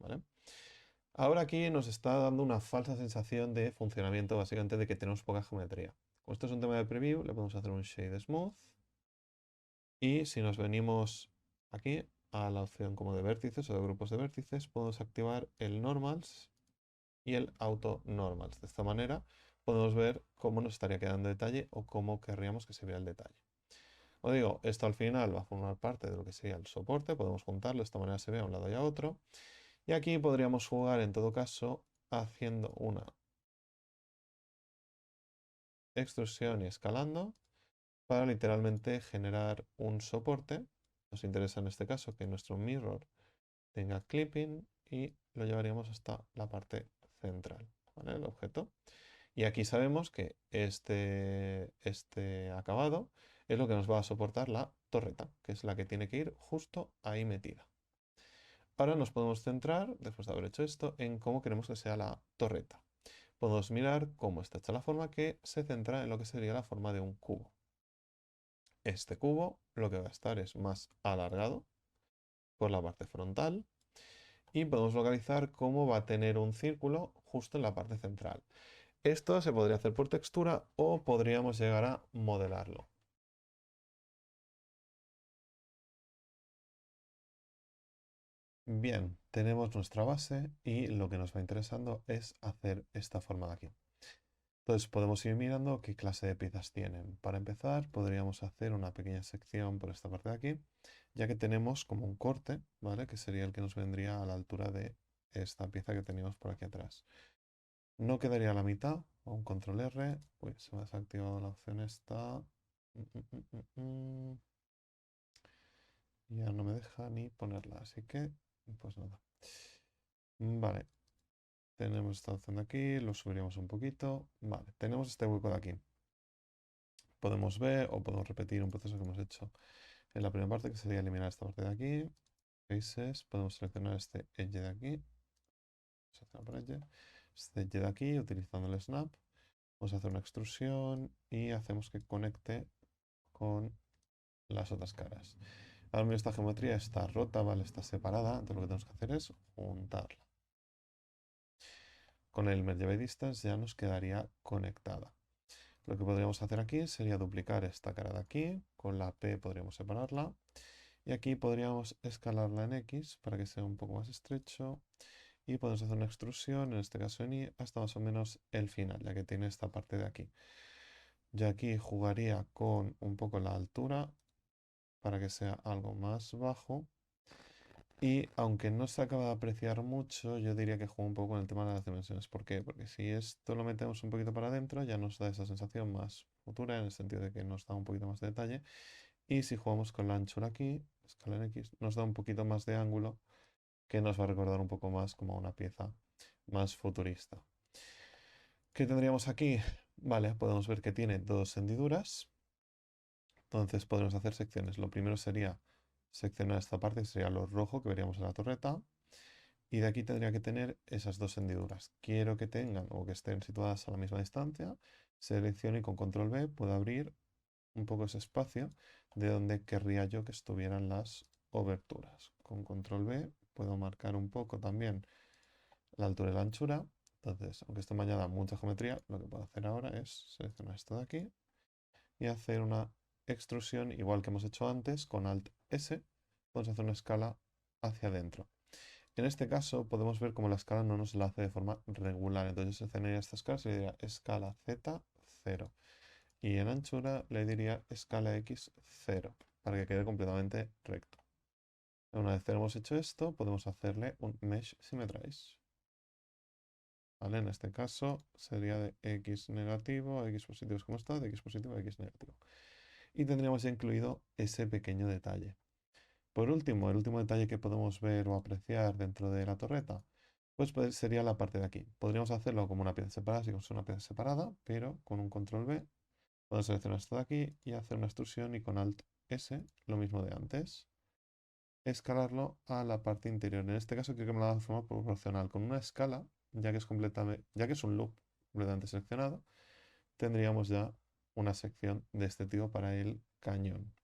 ¿vale? Ahora aquí nos está dando una falsa sensación de funcionamiento, básicamente de que tenemos poca geometría. Como esto es un tema de preview, le podemos hacer un Shade Smooth. Y si nos venimos aquí a la opción como de vértices o de grupos de vértices, podemos activar el Normals y el Auto Normals. De esta manera podemos ver cómo nos estaría quedando detalle o cómo querríamos que se vea el detalle. Os digo, esto al final va a formar parte de lo que sería el soporte, podemos juntarlo, de esta manera se ve a un lado y a otro. Y aquí podríamos jugar en todo caso haciendo una extrusión y escalando para literalmente generar un soporte. Nos interesa en este caso que nuestro mirror tenga clipping y lo llevaríamos hasta la parte central, ¿vale? El objeto. Y aquí sabemos que este acabado es lo que nos va a soportar la torreta, que es la que tiene que ir justo ahí metida. Ahora nos podemos centrar, después de haber hecho esto, en cómo queremos que sea la torreta. Podemos mirar cómo está hecha la forma que se centra en lo que sería la forma de un cubo. Este cubo lo que va a estar es más alargado por la parte frontal y podemos localizar cómo va a tener un círculo justo en la parte central. Esto se podría hacer por textura o podríamos llegar a modelarlo. Bien, tenemos nuestra base y lo que nos va interesando es hacer esta forma de aquí. Entonces podemos ir mirando qué clase de piezas tienen. Para empezar, podríamos hacer una pequeña sección por esta parte de aquí, ya que tenemos como un corte, ¿vale? Que sería el que nos vendría a la altura de esta pieza que teníamos por aquí atrás. No quedaría a la mitad, o un control R. Uy, se me ha desactivado la opción esta. Ya no me deja ni ponerla, así que, pues nada. Vale, tenemos esta opción de aquí, lo subiríamos un poquito. Vale, tenemos este hueco de aquí. Podemos ver o podemos repetir un proceso que hemos hecho en la primera parte, que sería eliminar esta parte de aquí. Faces, podemos seleccionar este edge de aquí. Seleccionar por edge. Este edge de aquí, utilizando el snap. Vamos a hacer una extrusión y hacemos que conecte con las otras caras. Ahora mismo esta geometría está rota, ¿vale? Está separada, entonces lo que tenemos que hacer es juntarla. Con el Merge by Distance ya nos quedaría conectada. Lo que podríamos hacer aquí sería duplicar esta cara de aquí, con la P podríamos separarla, y aquí podríamos escalarla en X para que sea un poco más estrecho, y podemos hacer una extrusión, en este caso en Y, hasta más o menos el final, ya que tiene esta parte de aquí. Yo aquí jugaría con un poco la altura para que sea algo más bajo. Y aunque no se acaba de apreciar mucho, yo diría que juego un poco con el tema de las dimensiones. ¿Por qué? Porque si esto lo metemos un poquito para adentro, ya nos da esa sensación más futura, en el sentido de que nos da un poquito más de detalle. Y si jugamos con la anchura aquí, escala en X, nos da un poquito más de ángulo, que nos va a recordar un poco más como una pieza más futurista. ¿Qué tendríamos aquí? Vale, podemos ver que tiene dos hendiduras. Entonces podemos hacer secciones. Lo primero sería seccionar esta parte, que sería lo rojo que veríamos en la torreta. Y de aquí tendría que tener esas dos hendiduras. Quiero que tengan o que estén situadas a la misma distancia. Selecciono y con control B puedo abrir un poco ese espacio de donde querría yo que estuvieran las oberturas. Con control B puedo marcar un poco también la altura y la anchura. Entonces, aunque esto me añada mucha geometría, lo que puedo hacer ahora es seleccionar esto de aquí y hacer una extrusión igual que hemos hecho antes con Alt S. Podemos hacer una escala hacia adentro. En este caso podemos ver cómo la escala no nos la hace de forma regular. Entonces seleccionaría esta escala y le diría escala Z 0. Y en anchura le diría escala X 0 para que quede completamente recto. Una vez que hemos hecho esto, podemos hacerle un Mesh Symmetrize. ¿Vale? En este caso sería de X negativo a X positivo es como está, de X positivo a X negativo. Y tendríamos ya incluido ese pequeño detalle. Por último, el último detalle que podemos ver o apreciar dentro de la torreta, pues sería la parte de aquí. Podríamos hacerlo como una pieza separada, si como una pieza separada, pero con un control B, podemos seleccionar esto de aquí y hacer una extrusión y con Alt S, lo mismo de antes, escalarlo a la parte interior. En este caso quiero que me lo haga de forma proporcional. Con una escala, ya que es un loop completamente seleccionado, tendríamos ya una sección de este tipo para el cañón.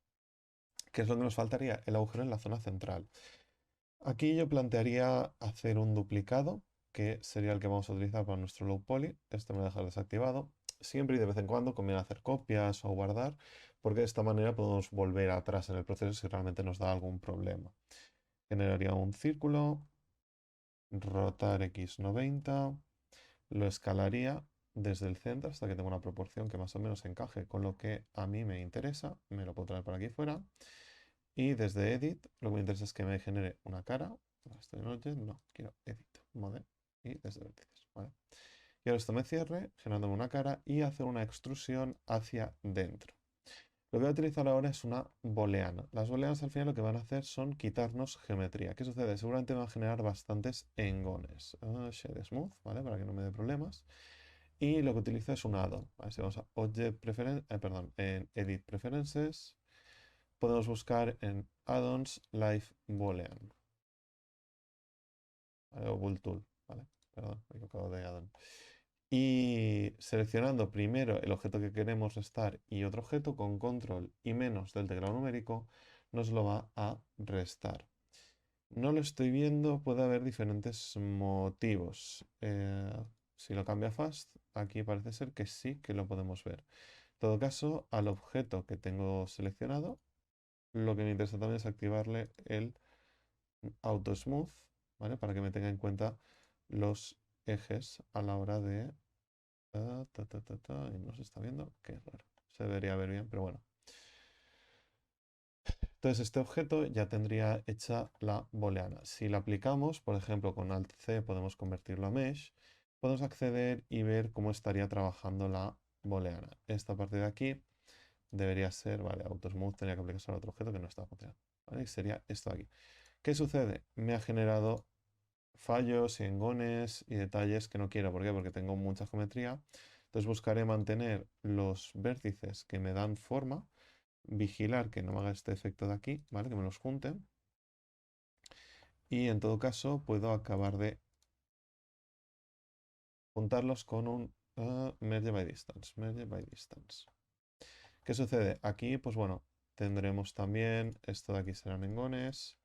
¿Qué es lo que nos faltaría? El agujero en la zona central. Aquí yo plantearía hacer un duplicado, que sería el que vamos a utilizar para nuestro low poly. Este me voy a dejar desactivado. Siempre y de vez en cuando conviene hacer copias o guardar, porque de esta manera podemos volver atrás en el proceso si realmente nos da algún problema. Generaría un círculo, rotar x90, lo escalaría desde el centro hasta que tenga una proporción que más o menos encaje con lo que a mí me interesa. Me lo puedo traer por aquí fuera. Y desde Edit, lo que me interesa es que me genere una cara. Estoy en Object, no, quiero Edit, Model y desde vértices, ¿vale? Y ahora esto me cierre, generándome una cara y hacer una extrusión hacia dentro. Lo que voy a utilizar ahora es una booleana. Las booleanas al final lo que van a hacer son quitarnos geometría. ¿Qué sucede? Seguramente van a generar bastantes engones. Shade Smooth, ¿vale? Para que no me dé problemas. Y lo que utilizo es un add-on. Si vamos a Object Preferences, en Edit Preferences, podemos buscar en Add-ons Live Boolean. ¿Vale? O Bool Tool, ¿vale? Perdón, me he equivocado de add-on. Y seleccionando primero el objeto que queremos restar y otro objeto con control y menos del teclado numérico nos lo va a restar. No lo estoy viendo, puede haber diferentes motivos. Si lo cambia fast, aquí parece ser que sí que lo podemos ver. En todo caso, al objeto que tengo seleccionado, lo que me interesa también es activarle el Auto Smooth, ¿vale? Para que me tenga en cuenta los ejes a la hora de y no se está viendo, qué raro. Se debería ver bien, pero bueno. Entonces este objeto ya tendría hecha la booleana. Si la aplicamos, por ejemplo, con Alt-C podemos convertirlo a Mesh, podemos acceder y ver cómo estaría trabajando la booleana. Esta parte de aquí debería ser, vale, AutoSmooth tenía que aplicarse al otro objeto que no está funcionando. ¿Vale? Y sería esto de aquí. ¿Qué sucede? Me ha generado fallos y engones y detalles que no quiero. ¿Por qué? Porque tengo mucha geometría. Entonces buscaré mantener los vértices que me dan forma, vigilar que no me haga este efecto de aquí, ¿vale? Que me los junte. Y en todo caso puedo acabar de juntarlos con un merge by distance. Merge by distance. ¿Qué sucede? Aquí, pues bueno, tendremos también, esto de aquí serán engones.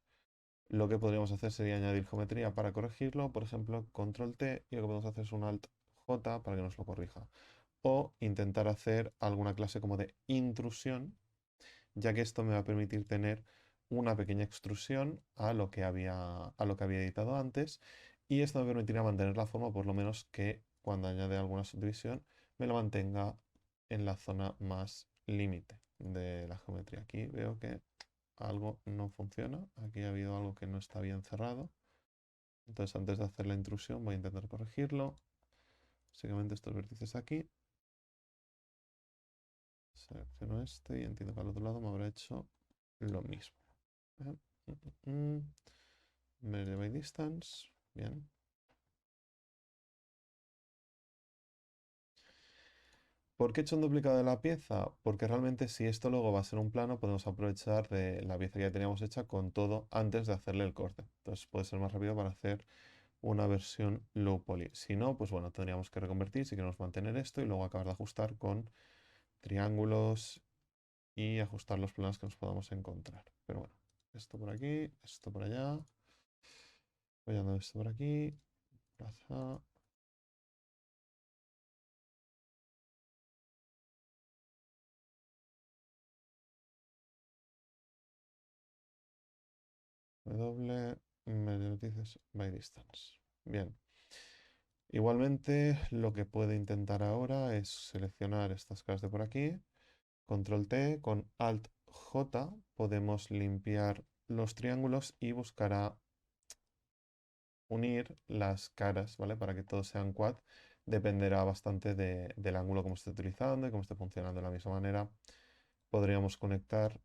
Lo que podríamos hacer sería añadir geometría para corregirlo, por ejemplo, control T, y lo que podemos hacer es un alt J para que nos lo corrija. O intentar hacer alguna clase como de intrusión, ya que esto me va a permitir tener una pequeña extrusión a lo que había editado antes, y esto me permitirá mantener la forma, por lo menos que cuando añade alguna subdivisión, me lo mantenga en la zona más límite de la geometría. Aquí veo que algo no funciona. Aquí ha habido algo que no está bien cerrado. Entonces antes de hacer la intrusión voy a intentar corregirlo. Básicamente estos vértices aquí. Selecciono este y entiendo que al otro lado me habrá hecho lo mismo. Measure by distance. Bien. ¿Por qué he hecho un duplicado de la pieza? Porque realmente si esto luego va a ser un plano, podemos aprovechar de la pieza que ya teníamos hecha con todo antes de hacerle el corte. Entonces puede ser más rápido para hacer una versión low poly. Si no, pues bueno, tendríamos que reconvertir si queremos mantener esto y luego acabar de ajustar con triángulos y ajustar los planos que nos podamos encontrar. Pero bueno, esto por aquí, esto por allá. Voy a dar esto por aquí. Plaza. W, dices by distance. Bien. Igualmente, lo que puede intentar ahora es seleccionar estas caras de por aquí. Control T, con Alt J podemos limpiar los triángulos y buscar a unir las caras, ¿vale? Para que todos sean quad. Dependerá bastante del ángulo que esté utilizando y cómo esté funcionando. De la misma manera, podríamos conectar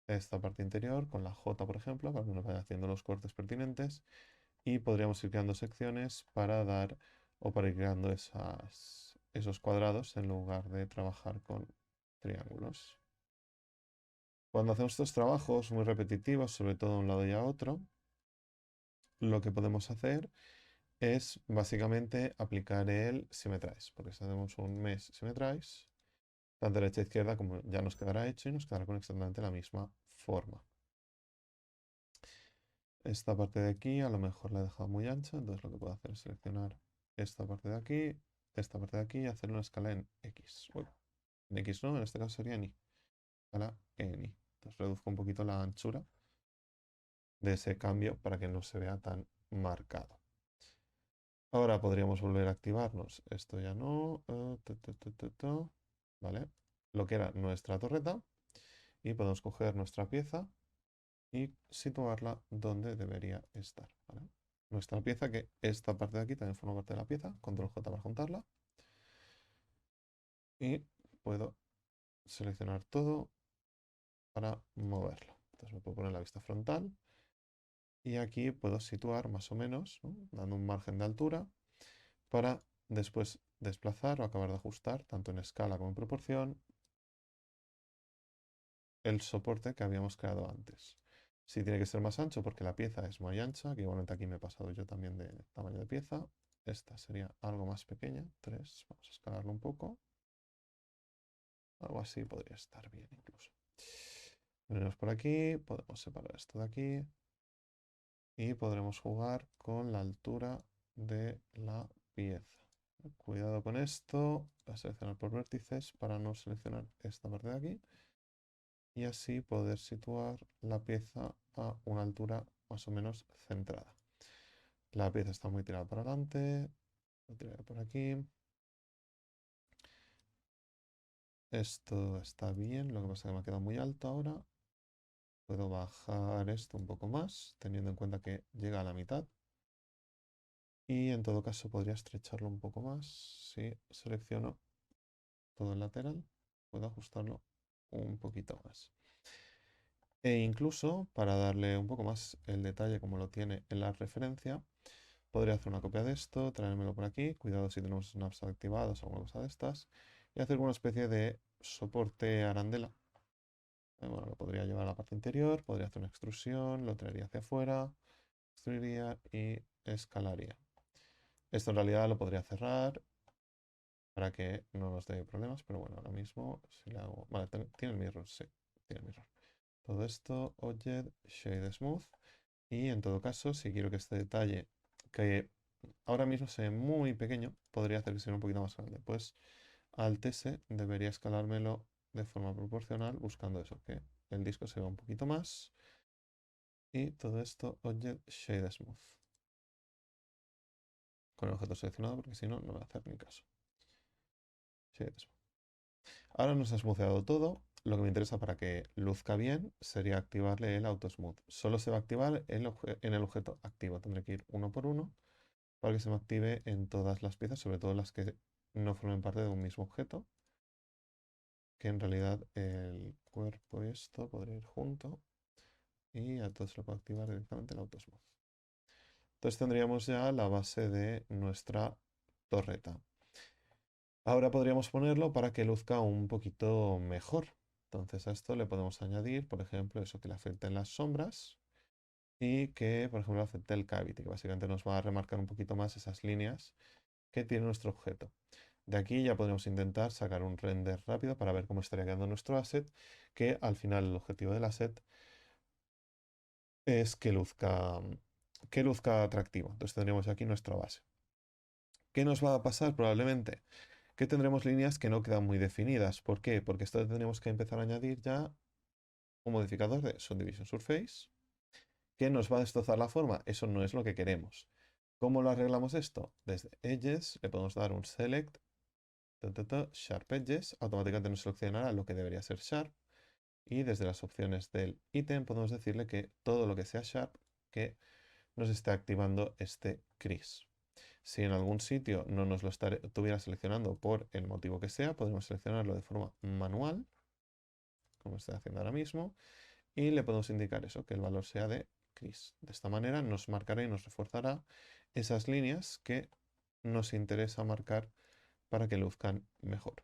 esta parte interior con la J, por ejemplo, para que nos vaya haciendo los cortes pertinentes. Y podríamos ir creando secciones para dar o para ir creando esos cuadrados en lugar de trabajar con triángulos. Cuando hacemos estos trabajos muy repetitivos, sobre todo a un lado y a otro, lo que podemos hacer es básicamente aplicar el Symmetrize, porque si hacemos un mesh Symmetrize, tanto derecha e izquierda como ya nos quedará hecho y nos quedará con exactamente la misma forma. Esta parte de aquí a lo mejor la he dejado muy ancha, entonces lo que puedo hacer es seleccionar esta parte de aquí, esta parte de aquí y hacer una escala en X. Uy, en X no, en este caso sería en Y. Escala en Y. Entonces reduzco un poquito la anchura de ese cambio para que no se vea tan marcado. Ahora podríamos volver a activarnos. Esto ya no. ¿Vale? Lo que era nuestra torreta. Y podemos coger nuestra pieza y situarla donde debería estar. ¿Vale? Nuestra pieza, que esta parte de aquí también forma parte de la pieza. Control J para juntarla. Y puedo seleccionar todo para moverlo. Entonces me puedo poner la vista frontal. Y aquí puedo situar más o menos, ¿no? Dando un margen de altura para después desplazar o acabar de ajustar, tanto en escala como en proporción, el soporte que habíamos creado antes. Si tiene que ser más ancho porque la pieza es muy ancha, que igualmente aquí me he pasado yo también de tamaño de pieza. Esta sería algo más pequeña, 3. Vamos a escalarlo un poco. Algo así podría estar bien incluso. Venimos por aquí, podemos separar esto de aquí y podremos jugar con la altura de la pieza. Cuidado con esto, voy a seleccionar por vértices para no seleccionar esta parte de aquí y así poder situar la pieza a una altura más o menos centrada. La pieza está muy tirada para adelante, lo tiraré por aquí. Esto está bien, lo que pasa es que me ha quedado muy alto ahora. Puedo bajar esto un poco más, teniendo en cuenta que llega a la mitad. Y en todo caso podría estrecharlo un poco más. Si selecciono todo el lateral, puedo ajustarlo un poquito más. E incluso, para darle un poco más el detalle como lo tiene en la referencia, podría hacer una copia de esto, traérmelo por aquí, cuidado si tenemos snaps activados o alguna cosa de estas, y hacer una especie de soporte arandela. Bueno, lo podría llevar a la parte interior, podría hacer una extrusión, lo traería hacia afuera, extruiría y escalaría. Esto en realidad lo podría cerrar para que no nos dé problemas, pero bueno, ahora mismo si le hago... Vale, tiene el mirror, sí, tiene el mirror. Todo esto, Object, Shade Smooth. Y en todo caso, si quiero que este detalle, que ahora mismo se ve muy pequeño, podría hacer que sea un poquito más grande. Pues Alt S debería escalármelo de forma proporcional, buscando eso, que el disco se vea un poquito más. Y todo esto, Object, Shade Smooth. Con el objeto seleccionado, porque si no, no va a hacer ni caso. Shade Smooth. Ahora nos ha smoothado todo. Lo que me interesa para que luzca bien sería activarle el Auto Smooth. Solo se va a activar en el objeto activo. Tendré que ir uno por uno para que se me active en todas las piezas, sobre todo las que no formen parte de un mismo objeto. Que en realidad el cuerpo y esto podría ir junto. Y a todos lo puedo activar directamente el Auto Smooth. Entonces tendríamos ya la base de nuestra torreta. Ahora podríamos ponerlo para que luzca un poquito mejor. Entonces a esto le podemos añadir, por ejemplo, eso que le afecte en las sombras y que, por ejemplo, afecte el cavity, que básicamente nos va a remarcar un poquito más esas líneas que tiene nuestro objeto. De aquí ya podemos intentar sacar un render rápido para ver cómo estaría quedando nuestro asset, que al final el objetivo del asset es que luzca atractivo. Entonces tendríamos aquí nuestra base. ¿Qué nos va a pasar? Probablemente que tendremos líneas que no quedan muy definidas. ¿Por qué? Porque esto tendremos que empezar a añadir ya un modificador de Subdivision Surface que nos va a destrozar la forma. Eso no es lo que queremos. ¿Cómo lo arreglamos esto? Desde Edges le podemos dar un Select, Sharp Edges, automáticamente nos seleccionará lo que debería ser Sharp. Y desde las opciones del ítem podemos decirle que todo lo que sea Sharp, que nos esté activando este crease. Si en algún sitio no nos lo estuviera seleccionando por el motivo que sea, podemos seleccionarlo de forma manual, como estoy haciendo ahora mismo, y le podemos indicar eso, que el valor sea de crease. De esta manera nos marcará y nos reforzará esas líneas que nos interesa marcar para que luzcan mejor.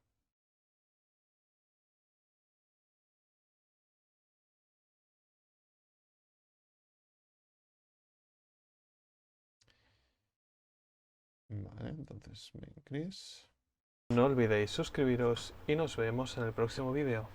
Vale, entonces main crease. No olvidéis suscribiros y nos vemos en el próximo vídeo.